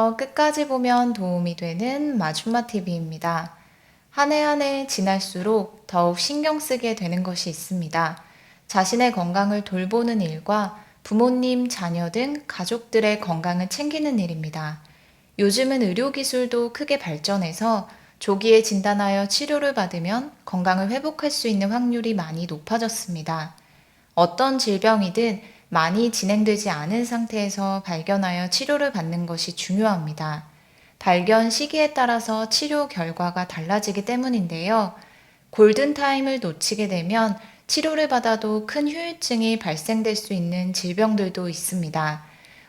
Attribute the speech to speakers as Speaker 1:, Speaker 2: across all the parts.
Speaker 1: 처음부터 끝까지 보면 도움이 되는 마줌마 TV입니다. 한 해 한 해 지날수록 더욱 신경 쓰게 되는 것이 있습니다. 자신의 건강을 돌보는 일과 부모님, 자녀 등 가족들의 건강을 챙기는 일입니다. 요즘은 의료기술도 크게 발전해서 조기에 진단하여 치료를 받으면 건강을 회복할 수 있는 확률이 많이 높아졌습니다. 어떤 질병이든 많이 진행되지 않은 상태에서 발견하여 치료를 받는 것이 중요합니다. 발견 시기에 따라서 치료 결과가 달라지기 때문인데요. 골든타임을 놓치게 되면 치료를 받아도 큰 후유증이 발생될 수 있는 질병들도 있습니다.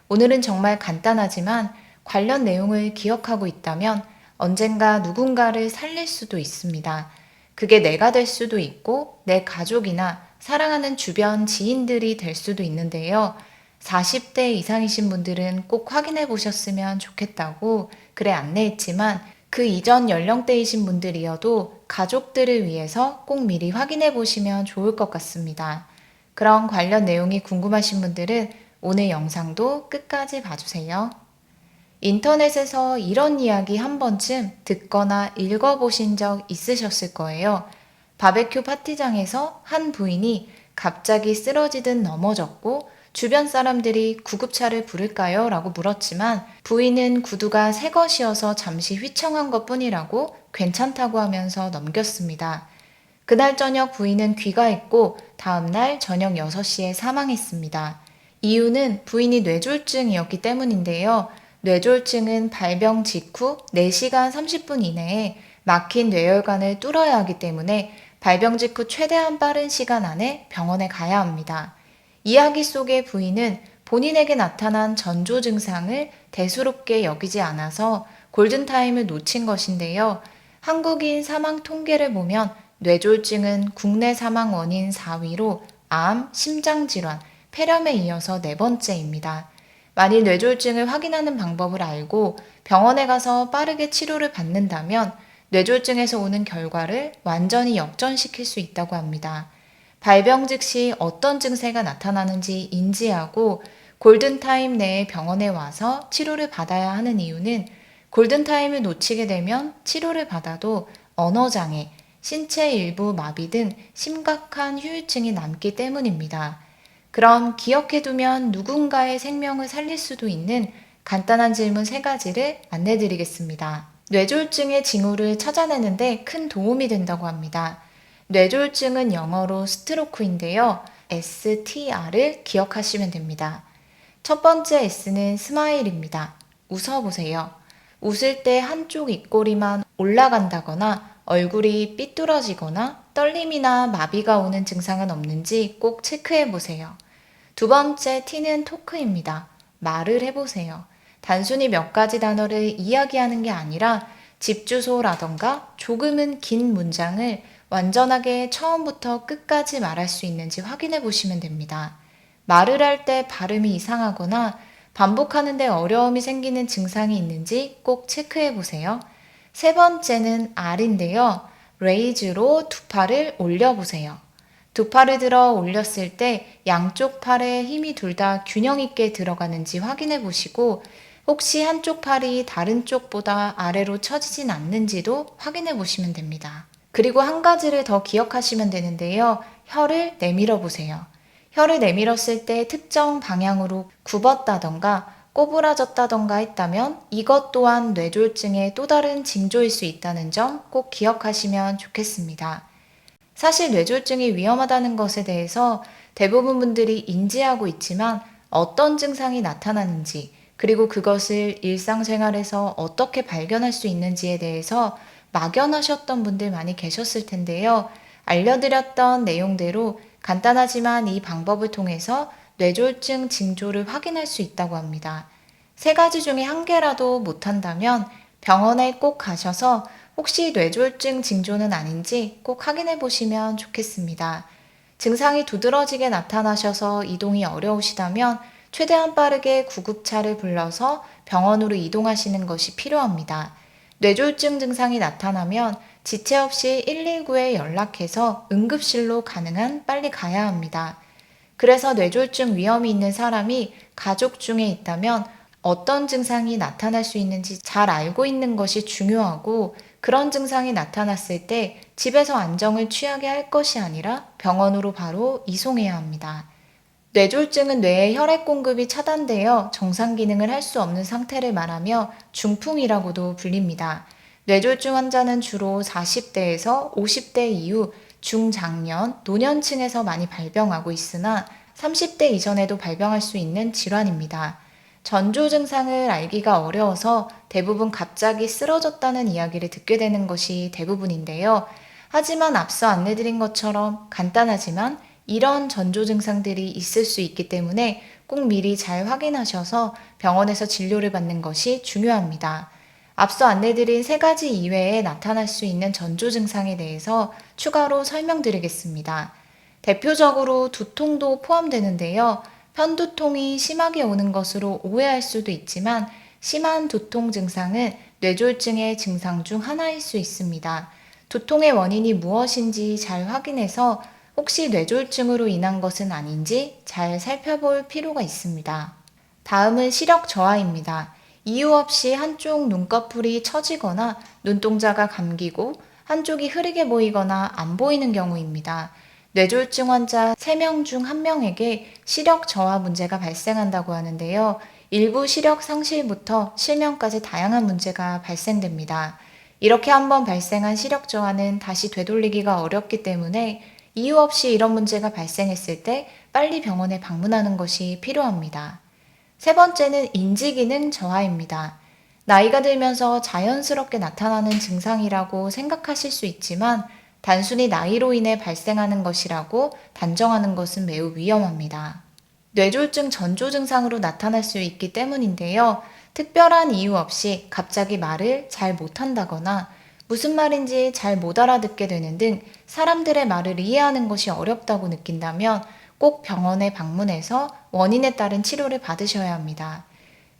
Speaker 1: 오늘은 정말 간단하지만 관련 내용을 기억하고 있다면 언젠가 누군가를 살릴 수도 있습니다. 그게 내가 될 수도 있고 내 가족이나 사랑하는 주변 지인들이 될 수도 있는데요. 40대 이상이신 분들은 꼭 확인해 보셨으면 좋겠다고 글에 안내했지만 그 이전 연령대이신 분들이어도 가족들을 위해서 꼭 미리 확인해 보시면 좋을 것 같습니다. 그런 관련 내용이 궁금하신 분들은 오늘 영상도 끝까지 봐주세요. 인터넷에서 이런 이야기 한 번쯤 듣거나 읽어보신 적 있으셨을 거예요. 바베큐 파티장에서 한 부인이 갑자기 쓰러지듯 넘어졌고 주변 사람들이 구급차를 부를까요? 라고 물었지만 부인은 구두가 새 것이어서 잠시 휘청한 것 뿐이라고 괜찮다고 하면서 넘겼습니다. 그날 저녁 부인은 귀가했고 다음날 저녁 6시에 사망했습니다. 이유는 부인이 뇌졸중이었기 때문인데요. 뇌졸중은 발병 직후 4시간 30분 이내에 막힌 뇌혈관을 뚫어야 하기 때문에 발병 직후 최대한 빠른 시간 안에 병원에 가야 합니다. 이야기 속의 부인은 본인에게 나타난 전조 증상을 대수롭게 여기지 않아서 골든타임을 놓친 것인데요. 한국인 사망 통계를 보면 뇌졸중은 국내 사망 원인 4위로 암, 심장질환, 폐렴에 이어서 4번째입니다. 만일 뇌졸중을 확인하는 방법을 알고 병원에 가서 빠르게 치료를 받는다면 뇌졸중에서 오는 결과를 완전히 역전시킬 수 있다고 합니다. 발병 즉시 어떤 증세가 나타나는지 인지하고 골든타임 내에 병원에 와서 치료를 받아야 하는 이유는 골든타임을 놓치게 되면 치료를 받아도 언어장애, 신체 일부 마비 등 심각한 후유증이 남기 때문입니다. 그럼 기억해두면 누군가의 생명을 살릴 수도 있는 간단한 질문 3가지를 안내드리겠습니다. 뇌졸중의 징후를 찾아내는데 큰 도움이 된다고 합니다. 뇌졸중은 영어로 스트로크인데요. STR을 기억하시면 됩니다. 첫 번째 S는 스마일입니다. 웃어보세요. 웃을 때 한쪽 입꼬리만 올라간다거나 얼굴이 삐뚤어지거나 떨림이나 마비가 오는 증상은 없는지 꼭 체크해 보세요. 두 번째 T는 토크입니다. 말을 해보세요. 단순히 몇 가지 단어를 이야기하는 게 아니라 집 주소라던가 조금은 긴 문장을 완전하게 처음부터 끝까지 말할 수 있는지 확인해 보시면 됩니다. 말을 할 때 발음이 이상하거나 반복하는데 어려움이 생기는 증상이 있는지 꼭 체크해 보세요. 세 번째는 R인데요. raise로 두 팔을 올려보세요. 두 팔을 들어 올렸을 때 양쪽 팔에 힘이 둘 다 균형 있게 들어가는지 확인해 보시고 혹시 한쪽 팔이 다른 쪽보다 아래로 처지진 않는지도 확인해 보시면 됩니다. 그리고 한 가지를 더 기억하시면 되는데요. 혀를 내밀어 보세요. 혀를 내밀었을 때 특정 방향으로 굽었다던가 꼬부라졌다던가 했다면 이것 또한 뇌졸중의 또 다른 징조일 수 있다는 점 꼭 기억하시면 좋겠습니다. 사실 뇌졸중이 위험하다는 것에 대해서 대부분 분들이 인지하고 있지만 어떤 증상이 나타나는지 그리고 그것을 일상생활에서 어떻게 발견할 수 있는지에 대해서 막연하셨던 분들 많이 계셨을 텐데요. 알려드렸던 내용대로 간단하지만 이 방법을 통해서 뇌졸중 징조를 확인할 수 있다고 합니다. 3가지 중에 1개라도 못한다면 병원에 꼭 가셔서 혹시 뇌졸중 징조는 아닌지 꼭 확인해 보시면 좋겠습니다. 증상이 두드러지게 나타나셔서 이동이 어려우시다면 최대한 빠르게 구급차를 불러서 병원으로 이동하시는 것이 필요합니다. 뇌졸중 증상이 나타나면 지체 없이 119에 연락해서 응급실로 가능한 빨리 가야 합니다. 그래서 뇌졸중 위험이 있는 사람이 가족 중에 있다면 어떤 증상이 나타날 수 있는지 잘 알고 있는 것이 중요하고, 그런 증상이 나타났을 때 집에서 안정을 취하게 할 것이 아니라 병원으로 바로 이송해야 합니다. 뇌졸중은 뇌의 혈액 공급이 차단되어 정상 기능을 할 수 없는 상태를 말하며 중풍이라고도 불립니다. 뇌졸중 환자는 주로 40대에서 50대 이후 중장년, 노년층에서 많이 발병하고 있으나 30대 이전에도 발병할 수 있는 질환입니다. 전조 증상을 알기가 어려워서 대부분 갑자기 쓰러졌다는 이야기를 듣게 되는 것이 대부분인데요. 하지만 앞서 안내드린 것처럼 간단하지만 이런 전조 증상들이 있을 수 있기 때문에 꼭 미리 잘 확인하셔서 병원에서 진료를 받는 것이 중요합니다. 앞서 안내드린 세 가지 이외에 나타날 수 있는 전조 증상에 대해서 추가로 설명드리겠습니다. 대표적으로 두통도 포함되는데요. 편두통이 심하게 오는 것으로 오해할 수도 있지만 심한 두통 증상은 뇌졸중의 증상 중 하나일 수 있습니다. 두통의 원인이 무엇인지 잘 확인해서 혹시 뇌졸중으로 인한 것은 아닌지 잘 살펴볼 필요가 있습니다. 다음은 시력 저하입니다. 이유 없이 한쪽 눈꺼풀이 처지거나 눈동자가 감기고 한쪽이 흐리게 보이거나 안 보이는 경우입니다. 뇌졸중 환자 3명 중 1명에게 시력 저하 문제가 발생한다고 하는데요. 일부 시력 상실부터 실명까지 다양한 문제가 발생됩니다. 이렇게 한번 발생한 시력 저하는 다시 되돌리기가 어렵기 때문에 이유 없이 이런 문제가 발생했을 때 빨리 병원에 방문하는 것이 필요합니다. 세 번째는 인지기능 저하입니다. 나이가 들면서 자연스럽게 나타나는 증상이라고 생각하실 수 있지만 단순히 나이로 인해 발생하는 것이라고 단정하는 것은 매우 위험합니다. 뇌졸중 전조 증상으로 나타날 수 있기 때문인데요. 특별한 이유 없이 갑자기 말을 잘 못한다거나 무슨 말인지 잘 못 알아듣게 되는 등 사람들의 말을 이해하는 것이 어렵다고 느낀다면 꼭 병원에 방문해서 원인에 따른 치료를 받으셔야 합니다.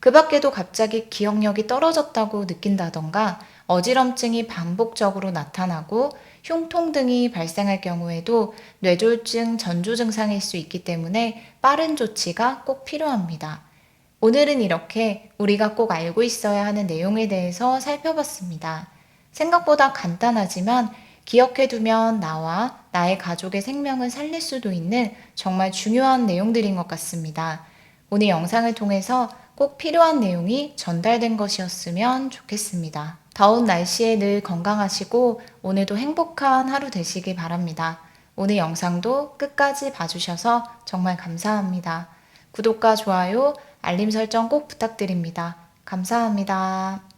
Speaker 1: 그 밖에도 갑자기 기억력이 떨어졌다고 느낀다던가 어지럼증이 반복적으로 나타나고 흉통 등이 발생할 경우에도 뇌졸중 전조 증상일 수 있기 때문에 빠른 조치가 꼭 필요합니다. 오늘은 이렇게 우리가 꼭 알고 있어야 하는 내용에 대해서 살펴봤습니다. 생각보다 간단하지만 기억해두면 나와 나의 가족의 생명을 살릴 수도 있는 정말 중요한 내용들인 것 같습니다. 오늘 영상을 통해서 꼭 필요한 내용이 전달된 것이었으면 좋겠습니다. 더운 날씨에 늘 건강하시고 오늘도 행복한 하루 되시길 바랍니다. 오늘 영상도 끝까지 봐주셔서 정말 감사합니다. 구독과 좋아요, 알림 설정 꼭 부탁드립니다. 감사합니다.